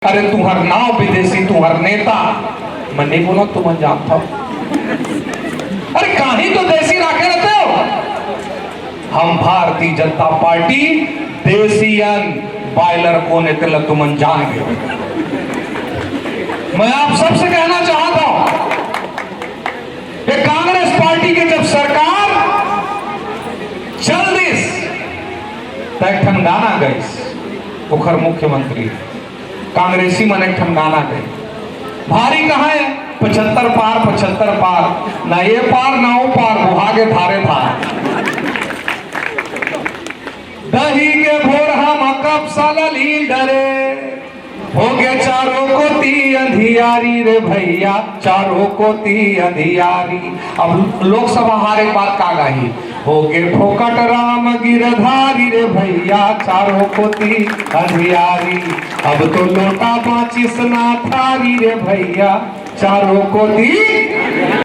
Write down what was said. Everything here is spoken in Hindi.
अरे तुम्हार नाव विदेशी तुम्हार नेता मैं नहीं बोला तुम अनजान था। अरे कहीं तो देसी राखे रहते हो। हम भारतीय जनता पार्टी देसियन बॉयलर को नेतल तुम अनजान गए। मैं आप सबसे कहना चाहता हूं कि कांग्रेस पार्टी की जब सरकार चल दिस तैठन गाना गई उखर मुख्यमंत्री कांग्रेसी मन एक गाना गए भारी कहा है 75 पार ना ये पार ना वो पार बुहागे धारे धार दही के भोर हम कब साला लील डरे हो गए चारों को ती अंधियारी रे भैया चारों को ती अंधियारी। अब लोकसभा हारे बात का गाही हो गए फोकट राम गिरधारी रे भैया चारों को ती अंधियारी। अब तो लोटा बाचिस ना थारी रे भैया चारों को ती